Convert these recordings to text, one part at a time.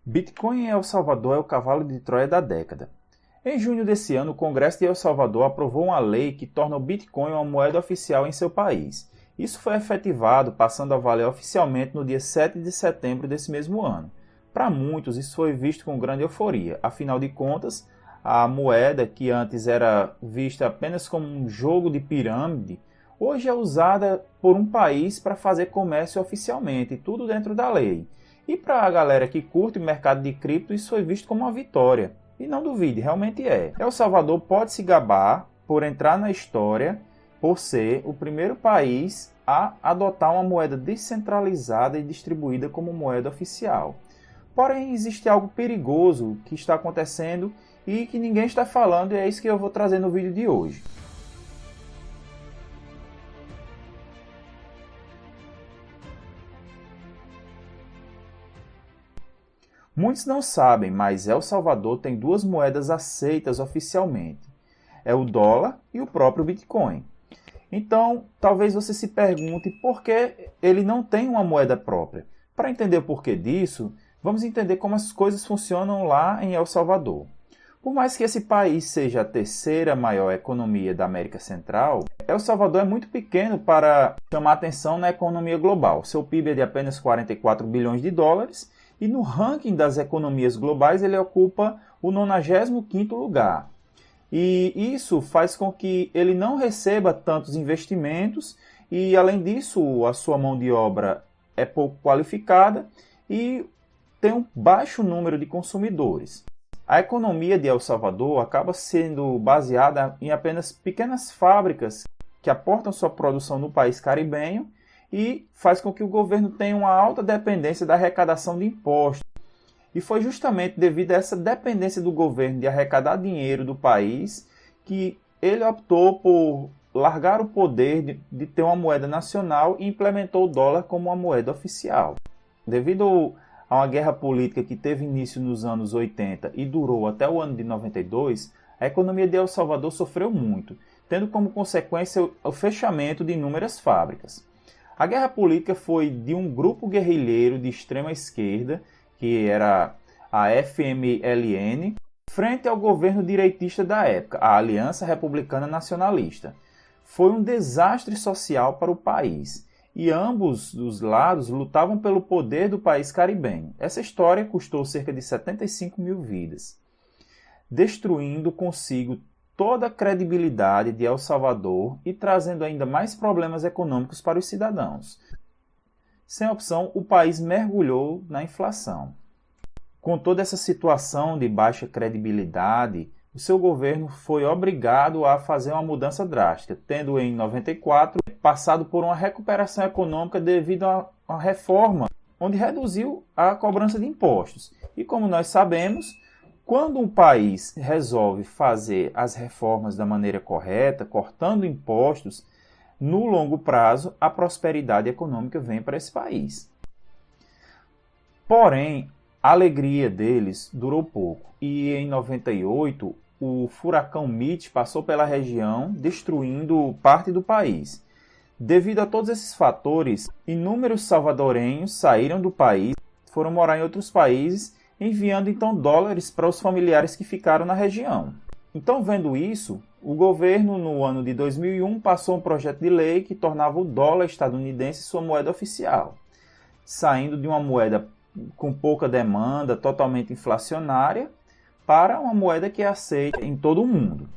Bitcoin em El Salvador é o cavalo de Troia da década. Em junho desse ano, o Congresso de El Salvador aprovou uma lei que torna o Bitcoin uma moeda oficial em seu país. Isso foi efetivado, passando a valer oficialmente no dia 7 de setembro desse mesmo ano. Para muitos, isso foi visto com grande euforia. Afinal de contas, a moeda, que antes era vista apenas como um jogo de pirâmide, hoje é usada por um país para fazer comércio oficialmente, tudo dentro da lei. E para a galera que curte o mercado de cripto, isso foi visto como uma vitória. E não duvide, realmente é. El Salvador pode se gabar por entrar na história por ser o primeiro país a adotar uma moeda descentralizada e distribuída como moeda oficial. Porém, existe algo perigoso que está acontecendo e que ninguém está falando, e é isso que eu vou trazer no vídeo de hoje. Muitos não sabem, mas El Salvador tem duas moedas aceitas oficialmente. É o dólar e o próprio Bitcoin. Então, talvez você se pergunte por que ele não tem uma moeda própria. Para entender o porquê disso, vamos entender como as coisas funcionam lá em El Salvador. Por mais que esse país seja a terceira maior economia da América Central, El Salvador é muito pequeno para chamar atenção na economia global. Seu PIB é de apenas 44 bilhões de dólares e no ranking das economias globais ele ocupa o 95º lugar. E isso faz com que ele não receba tantos investimentos e, além disso, a sua mão de obra é pouco qualificada e tem um baixo número de consumidores. A economia de El Salvador acaba sendo baseada em apenas pequenas fábricas que aportam sua produção no país caribenho e faz com que o governo tenha uma alta dependência da arrecadação de impostos. E foi justamente devido a essa dependência do governo de arrecadar dinheiro do país que ele optou por largar o poder de ter uma moeda nacional e implementou o dólar como uma moeda oficial. Devido a uma guerra política que teve início nos anos 80 e durou até o ano de 92, a economia de El Salvador sofreu muito, tendo como consequência o fechamento de inúmeras fábricas. A guerra política foi de um grupo guerrilheiro de extrema esquerda, que era a FMLN, frente ao governo direitista da época, a Aliança Republicana Nacionalista. Foi um desastre social para o país, e ambos os lados lutavam pelo poder do país caribenho. Essa história custou cerca de 75 mil vidas, destruindo consigo toda a credibilidade de El Salvador e trazendo ainda mais problemas econômicos para os cidadãos. Sem opção, o país mergulhou na inflação. Com toda essa situação de baixa credibilidade, o seu governo foi obrigado a fazer uma mudança drástica, tendo em 94 passado por uma recuperação econômica devido a uma reforma onde reduziu a cobrança de impostos. E como nós sabemos, quando um país resolve fazer as reformas da maneira correta, cortando impostos, no longo prazo, a prosperidade econômica vem para esse país. Porém, a alegria deles durou pouco e em 98 o furacão Mitch passou pela região, destruindo parte do país. Devido a todos esses fatores, inúmeros salvadorenhos saíram do país, foram morar em outros países, enviando então dólares para os familiares que ficaram na região. Então, vendo isso, o governo, no ano de 2001, passou um projeto de lei que tornava o dólar estadunidense sua moeda oficial, saindo de uma moeda com pouca demanda, totalmente inflacionária, para uma moeda que é aceita em todo o mundo.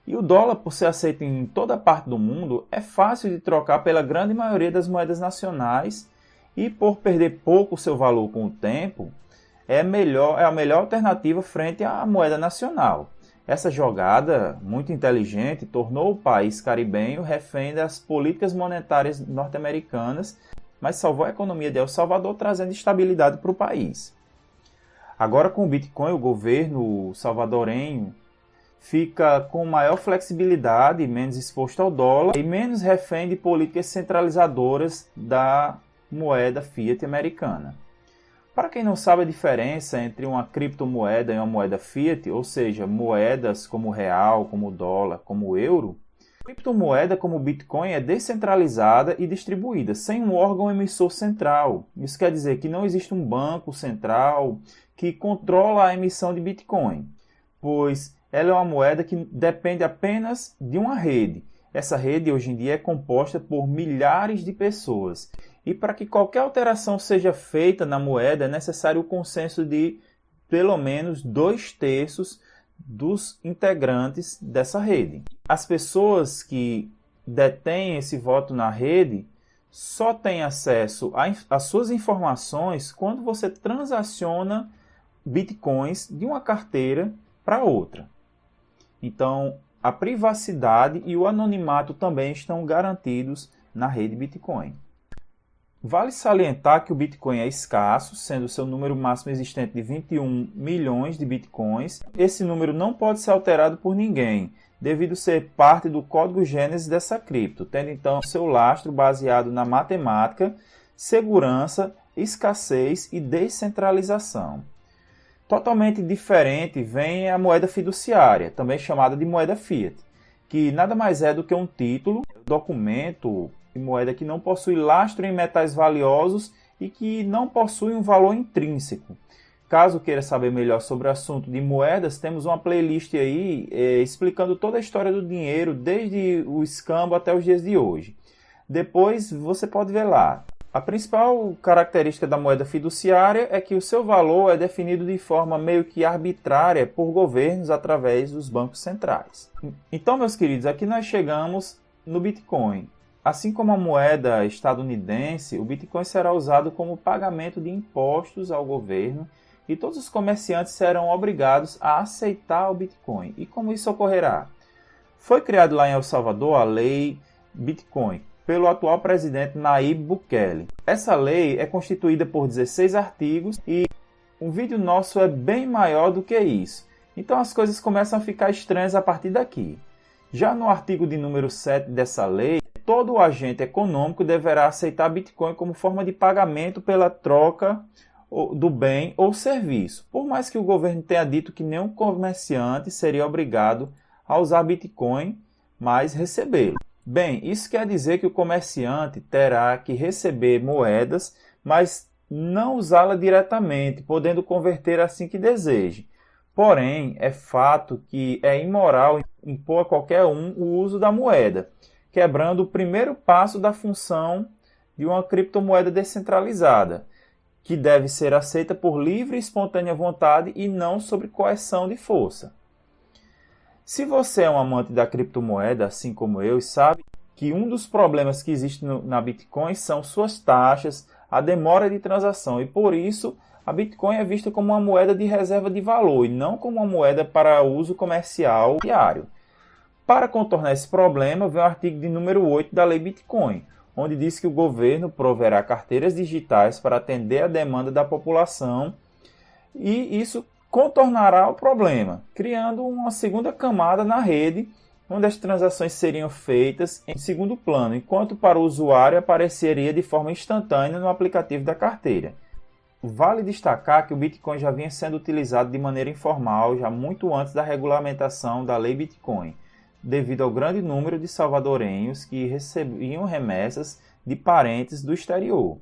E o dólar, por ser aceito em toda parte do mundo, é fácil de trocar pela grande maioria das moedas nacionais e, por perder pouco seu valor com o tempo, é a melhor alternativa frente à moeda nacional. Essa jogada, muito inteligente, tornou o país caribenho refém das políticas monetárias norte-americanas, mas salvou a economia de El Salvador, trazendo estabilidade para o país. Agora, com o Bitcoin, o governo salvadorenho fica com maior flexibilidade, menos exposto ao dólar e menos refém de políticas centralizadoras da moeda fiat americana. Para quem não sabe a diferença entre uma criptomoeda e uma moeda fiat, ou seja, moedas como o real, como o dólar, como o euro, A criptomoeda, como o Bitcoin, é descentralizada e distribuída, sem um órgão emissor central. Isso quer dizer que não existe um banco central que controla a emissão de Bitcoin, pois ela é uma moeda que depende apenas de uma rede. Essa rede, hoje em dia, é composta por milhares de pessoas. E para que qualquer alteração seja feita na moeda, é necessário o consenso de pelo menos 2/3 dos integrantes dessa rede. As pessoas que detêm esse voto na rede só têm acesso às suas informações quando você transaciona bitcoins de uma carteira para outra. Então, a privacidade e o anonimato também estão garantidos na rede Bitcoin. Vale salientar que o Bitcoin é escasso, sendo seu número máximo existente de 21 milhões de Bitcoins. Esse número não pode ser alterado por ninguém, devido ser parte do código Gênesis dessa cripto, tendo então seu lastro baseado na matemática, segurança, escassez e descentralização. Totalmente diferente vem a moeda fiduciária, também chamada de moeda fiat, que nada mais é do que um título, documento e moeda que não possui lastro em metais valiosos e que não possui um valor intrínseco. Caso queira saber melhor sobre o assunto de moedas, temos uma playlist aí explicando toda a história do dinheiro, desde o escambo até os dias de hoje. Depois você pode ver lá. A principal característica da moeda fiduciária é que o seu valor é definido de forma meio que arbitrária por governos através dos bancos centrais. Então, meus queridos, aqui nós chegamos no Bitcoin. Assim como a moeda estadunidense, o Bitcoin será usado como pagamento de impostos ao governo e todos os comerciantes serão obrigados a aceitar o Bitcoin. E como isso ocorrerá? Foi criado lá em El Salvador a lei Bitcoin pelo atual presidente Nayib Bukele. Essa lei é constituída por 16 artigos e um vídeo nosso é bem maior do que isso. Então as coisas começam a ficar estranhas a partir daqui. Já no artigo de número 7 dessa lei, todo agente econômico deverá aceitar Bitcoin como forma de pagamento pela troca do bem ou serviço, por mais que o governo tenha dito que nenhum comerciante seria obrigado a usar Bitcoin, mas recebê-lo. Bem, isso quer dizer que o comerciante terá que receber moedas, mas não usá-la diretamente, podendo converter assim que deseje. Porém, é fato que é imoral impor a qualquer um o uso da moeda, quebrando o primeiro passo da função de uma criptomoeda descentralizada, que deve ser aceita por livre e espontânea vontade e não sob coerção de força. Se você é um amante da criptomoeda, assim como eu, e sabe que um dos problemas que existe na Bitcoin são suas taxas, a demora de transação, e por isso a Bitcoin é vista como uma moeda de reserva de valor e não como uma moeda para uso comercial diário. Para contornar esse problema, vem o artigo de número 8 da lei Bitcoin, onde diz que o governo proverá carteiras digitais para atender a demanda da população e isso contornará o problema, criando uma segunda camada na rede, onde as transações seriam feitas em segundo plano, enquanto para o usuário apareceria de forma instantânea no aplicativo da carteira. Vale destacar que o Bitcoin já vinha sendo utilizado de maneira informal já muito antes da regulamentação da lei Bitcoin, devido ao grande número de salvadorenhos que recebiam remessas de parentes do exterior.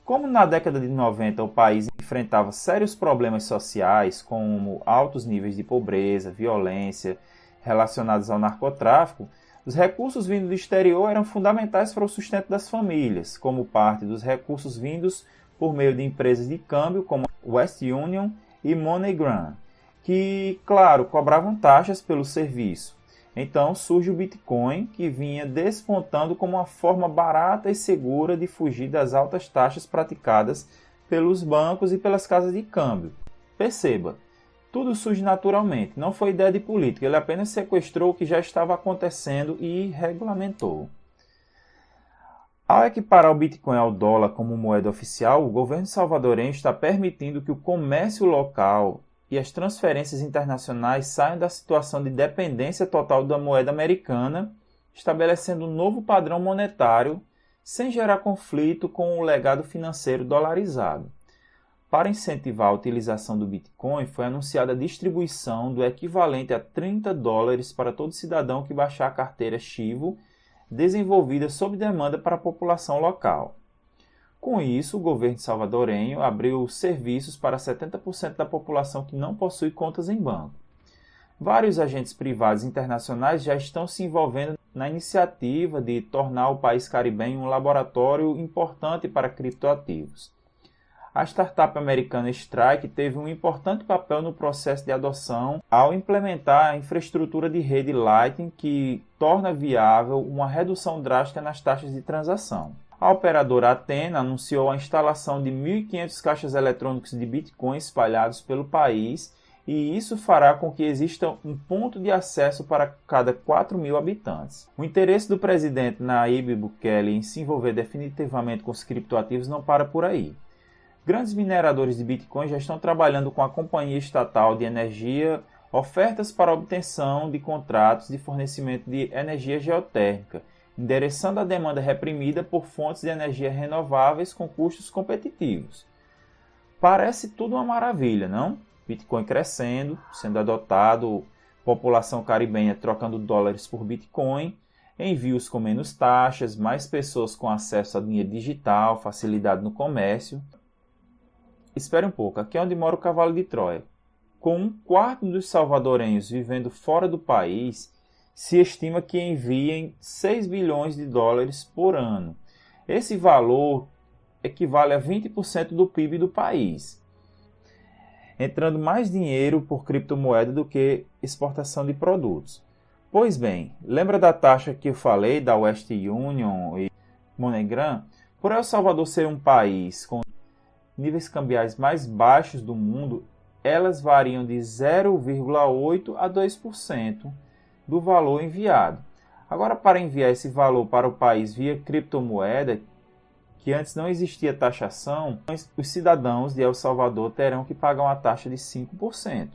Como na década de 90 o país enfrentava sérios problemas sociais, como altos níveis de pobreza, violência relacionados ao narcotráfico, os recursos vindos do exterior eram fundamentais para o sustento das famílias, como parte dos recursos vindos por meio de empresas de câmbio como West Union e MoneyGram, que, claro, cobravam taxas pelo serviço. Então surge o Bitcoin, que vinha despontando como uma forma barata e segura de fugir das altas taxas praticadas pelos bancos e pelas casas de câmbio. Perceba, tudo surge naturalmente, não foi ideia de política, ele apenas sequestrou o que já estava acontecendo e regulamentou. Ao equiparar o Bitcoin ao dólar como moeda oficial, o governo salvadorenho está permitindo que o comércio local e as transferências internacionais saiam da situação de dependência total da moeda americana, estabelecendo um novo padrão monetário sem gerar conflito com o legado financeiro dolarizado. Para incentivar a utilização do Bitcoin, foi anunciada a distribuição do equivalente a $30 para todo cidadão que baixar a carteira Chivo, desenvolvida sob demanda para a população local. Com isso, o governo salvadorenho abriu serviços para 70% da população que não possui contas em banco. Vários agentes privados internacionais já estão se envolvendo na iniciativa de tornar o país caribenho um laboratório importante para criptoativos. A startup americana Strike teve um importante papel no processo de adoção ao implementar a infraestrutura de rede Lightning que torna viável uma redução drástica nas taxas de transação. A operadora Athena anunciou a instalação de 1.500 caixas eletrônicos de Bitcoin espalhados pelo país, e isso fará com que exista um ponto de acesso para cada 4.000 habitantes. O interesse do presidente Nayib Bukele em se envolver definitivamente com os criptoativos não para por aí. Grandes mineradores de Bitcoin já estão trabalhando com a companhia estatal de energia ofertas para a obtenção de contratos de fornecimento de energia geotérmica, endereçando a demanda reprimida por fontes de energia renováveis com custos competitivos. Parece tudo uma maravilha, não? Bitcoin crescendo, sendo adotado, população caribenha trocando dólares por Bitcoin, envios com menos taxas, mais pessoas com acesso a dinheiro digital, facilidade no comércio. Espere um pouco, aqui é onde mora o cavalo de Troia. Com um quarto dos salvadorenhos vivendo fora do país, se estima que enviem 6 bilhões de dólares por ano. Esse valor equivale a 20% do PIB do país, entrando mais dinheiro por criptomoeda do que exportação de produtos. Pois bem, lembra da taxa que eu falei da Western Union e MoneyGram? Por El Salvador ser um país com níveis cambiais mais baixos do mundo, elas variam de 0,8% a 2% do valor enviado. Agora, para enviar esse valor para o país via criptomoeda, que antes não existia taxação, os cidadãos de El Salvador terão que pagar uma taxa de 5%.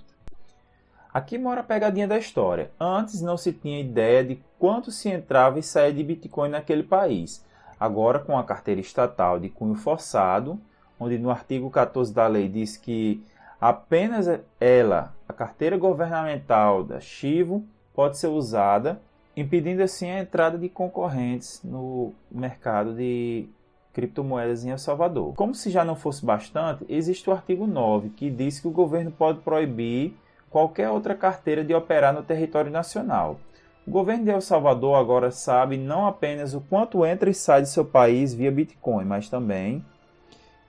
Aqui mora a pegadinha da história. Antes não se tinha ideia de quanto se entrava e saía de Bitcoin naquele país. Agora, com a carteira estatal de cunho forçado, onde no artigo 14 da lei diz que apenas ela, a carteira governamental da Chivo, pode ser usada, impedindo assim a entrada de concorrentes no mercado de criptomoedas em El Salvador. Como se já não fosse bastante, existe o artigo 9, que diz que o governo pode proibir qualquer outra carteira de operar no território nacional. O governo de El Salvador agora sabe não apenas o quanto entra e sai de seu país via Bitcoin, mas também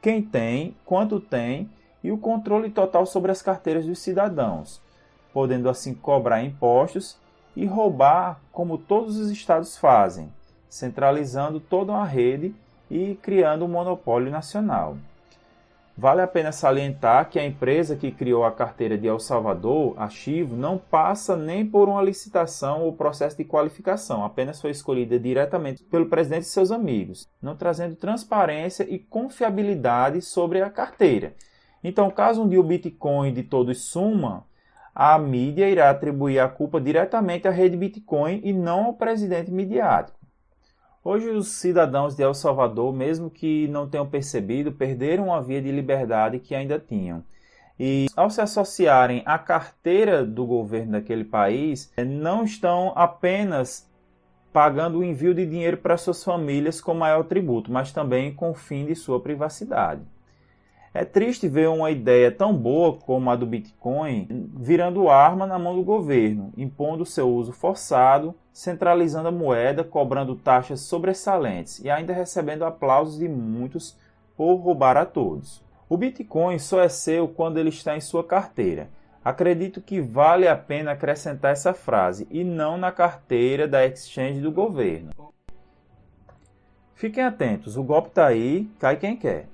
quem tem, quanto tem e o controle total sobre as carteiras dos cidadãos, podendo assim cobrar impostos e roubar como todos os estados fazem, centralizando toda uma rede e criando um monopólio nacional. Vale a pena salientar que a empresa que criou a carteira de El Salvador, a Chivo, não passa nem por uma licitação ou processo de qualificação, apenas foi escolhida diretamente pelo presidente e seus amigos, não trazendo transparência e confiabilidade sobre a carteira. Então, caso um dia o Bitcoin de todos suma, a mídia irá atribuir a culpa diretamente à rede Bitcoin e não ao presidente midiático. Hoje, os cidadãos de El Salvador, mesmo que não tenham percebido, perderam a via de liberdade que ainda tinham. E, ao se associarem à carteira do governo daquele país, não estão apenas pagando o envio de dinheiro para suas famílias com maior tributo, mas também com o fim de sua privacidade. É triste ver uma ideia tão boa como a do Bitcoin virando arma na mão do governo, impondo seu uso forçado, centralizando a moeda, cobrando taxas sobressalentes e ainda recebendo aplausos de muitos por roubar a todos. O Bitcoin só é seu quando ele está em sua carteira. Acredito que vale a pena acrescentar essa frase, e não na carteira da exchange do governo. Fiquem atentos, o golpe está aí, cai quem quer.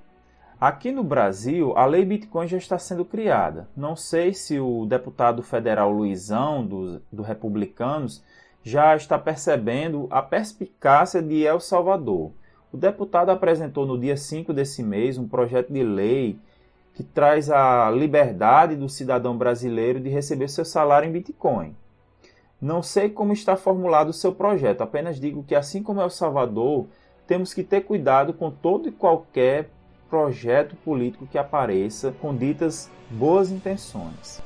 Aqui no Brasil, a lei Bitcoin já está sendo criada. Não sei se o deputado federal Luizão, do Republicanos, já está percebendo a perspicácia de El Salvador. O deputado apresentou no dia 5 desse mês um projeto de lei que traz a liberdade do cidadão brasileiro de receber seu salário em Bitcoin. Não sei como está formulado o seu projeto, apenas digo que, assim como El Salvador, temos que ter cuidado com todo e qualquer projeto político que apareça com ditas boas intenções.